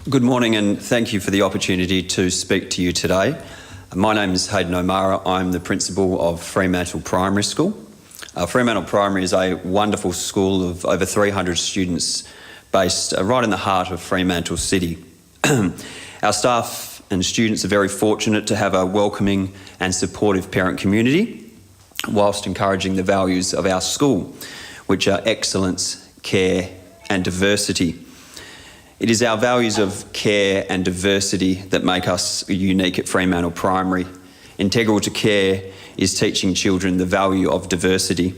Good morning and thank you for the opportunity to speak to you today. My name is Hayden O'Mara. I'm the principal of Fremantle Primary School. Fremantle Primary is a wonderful school of over 300 students based right in the heart of Fremantle City. Our staff and students are very fortunate to have a welcoming and supportive parent community whilst encouraging the values of our school, which are excellence, care and diversity. It is our values of care and diversity that make us unique at Fremantle Primary. Integral to care is teaching children the value of diversity.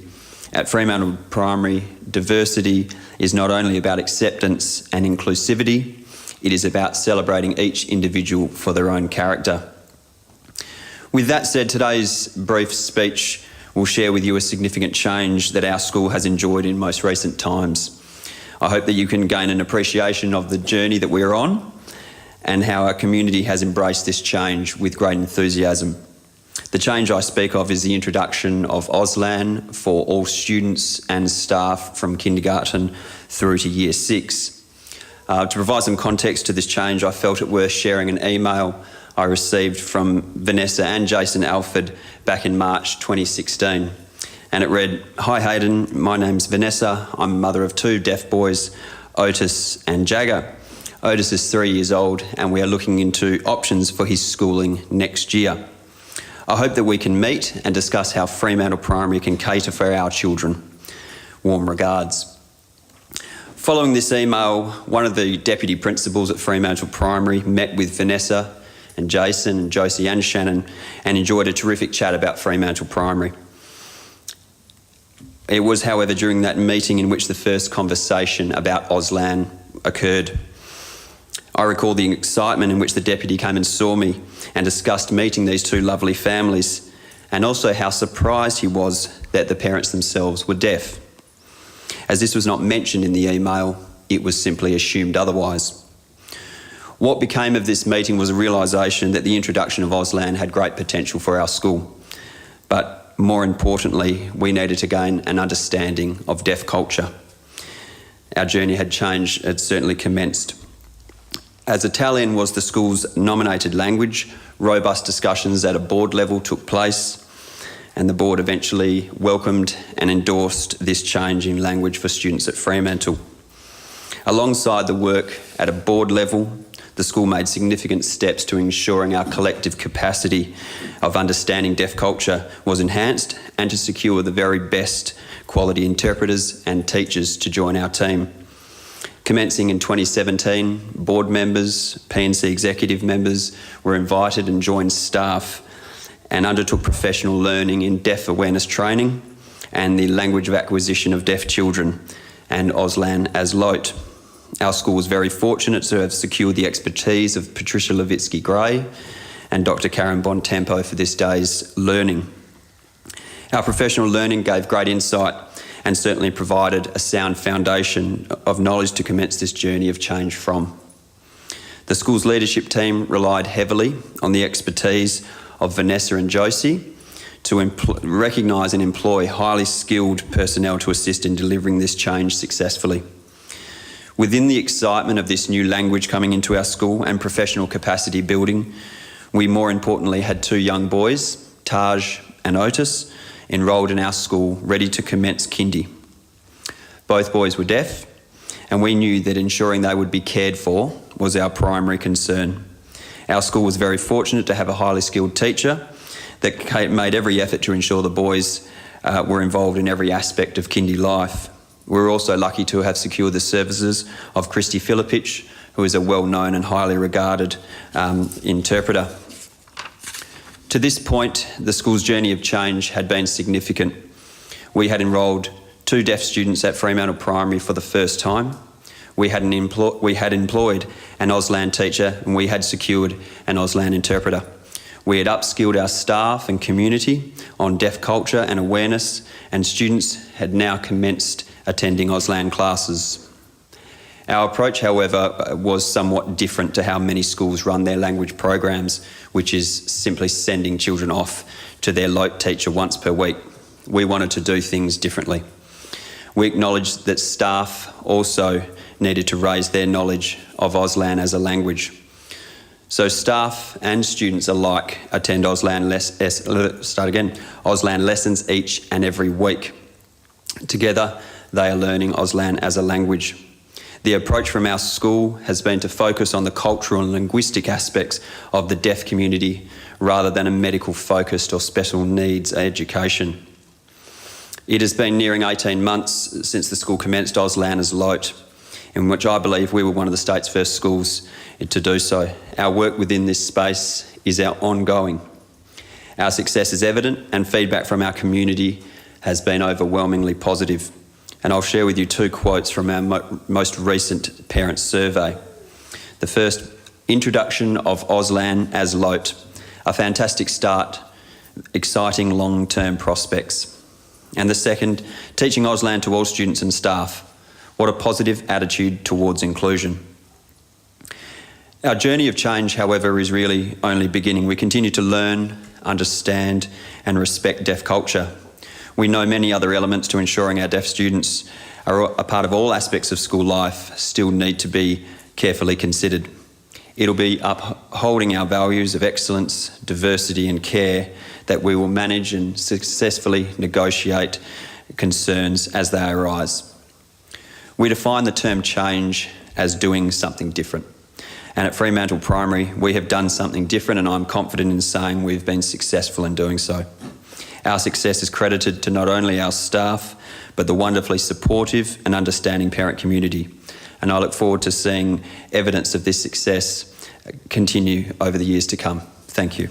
At Fremantle Primary, diversity is not only about acceptance and inclusivity, it is about celebrating each individual for their own character. With that said, today's brief speech will share with you a significant change that our school has enjoyed in most recent times. I hope that you can gain an appreciation of the journey that we're on and how our community has embraced this change with great enthusiasm. The change I speak of is the introduction of Auslan for all students and staff from kindergarten through to year 6. To provide some context to this change, I felt it worth sharing an email I received from Vanessa and Jason Alford back in March 2016. And it read, "Hi Hayden, my name's Vanessa. I'm a mother of 2 deaf boys, Otis and Jagger. Otis is 3 years old and we are looking into options for his schooling next year. I hope that we can meet and discuss how Fremantle Primary can cater for our children. Warm regards." Following this email, one of the deputy principals at Fremantle Primary met with Vanessa and Jason and Josie and Shannon and enjoyed a terrific chat about Fremantle Primary. It was, however, during that meeting in which the first conversation about Auslan occurred. I recall the excitement in which the deputy came and saw me and discussed meeting these 2 lovely families, and also how surprised he was that the parents themselves were deaf. As this was not mentioned in the email, it was simply assumed otherwise. What became of this meeting was a realisation that the introduction of Auslan had great potential for our school, but more importantly, we needed to gain an understanding of deaf culture. Our journey had changed, had certainly commenced. As Italian was the school's nominated language, robust discussions at a board level took place, and the board eventually welcomed and endorsed this change in language for students at Fremantle. Alongside the work at a board level, the school made significant steps to ensuring our collective capacity of understanding deaf culture was enhanced and to secure the very best quality interpreters and teachers to join our team. Commencing in 2017, board members, P&C executive members were invited and joined staff and undertook professional learning in deaf awareness training and the language of acquisition of deaf children and Auslan as LOTE. Our school was very fortunate to have secured the expertise of Patricia Levitsky-Gray and Dr. Karen Bontempo for this day's learning. Our professional learning gave great insight and certainly provided a sound foundation of knowledge to commence this journey of change from. The school's leadership team relied heavily on the expertise of Vanessa and Josie to recognise and employ highly skilled personnel to assist in delivering this change successfully. Within the excitement of this new language coming into our school and professional capacity building, we more importantly had 2 young boys, Taj and Otis, enrolled in our school ready to commence kindy. Both boys were deaf, and we knew that ensuring they would be cared for was our primary concern. Our school was very fortunate to have a highly skilled teacher that made every effort to ensure the boys were involved in every aspect of kindy life. We were also lucky to have secured the services of Christy Filipich, who is a well-known and highly regarded interpreter. To this point, the school's journey of change had been significant. We had enrolled 2 deaf students at Fremantle Primary for the first time. We had employed an Auslan teacher and we had secured an Auslan interpreter. We had upskilled our staff and community on deaf culture and awareness, and students had now commenced attending Auslan classes. Our approach, however, was somewhat different to how many schools run their language programs, which is simply sending children off to their LOTE teacher once per week. We wanted to do things differently. We acknowledged that staff also needed to raise their knowledge of Auslan as a language. So staff and students alike attend Auslan lessons each and every week. Together, they are learning Auslan as a language. The approach from our school has been to focus on the cultural and linguistic aspects of the deaf community rather than a medical-focused or special needs education. It has been nearing 18 months since the school commenced Auslan as LOTE, in which I believe we were one of the state's first schools to do so. Our work within this space is our ongoing. Our success is evident and feedback from our community has been overwhelmingly positive. And I'll share with you two quotes from our most recent parent survey. The first, introduction of Auslan as LOTE, a fantastic start, exciting long-term prospects. And the second, teaching Auslan to all students and staff, what a positive attitude towards inclusion. Our journey of change, however, is really only beginning. We continue to learn, understand and respect deaf culture. We know many other elements to ensuring our deaf students are a part of all aspects of school life still need to be carefully considered. It'll be upholding our values of excellence, diversity and care that we will manage and successfully negotiate concerns as they arise. We define the term change as doing something different. And at Fremantle Primary, we have done something different and I'm confident in saying we've been successful in doing so. Our success is credited to not only our staff, but the wonderfully supportive and understanding parent community. And I look forward to seeing evidence of this success continue over the years to come. Thank you.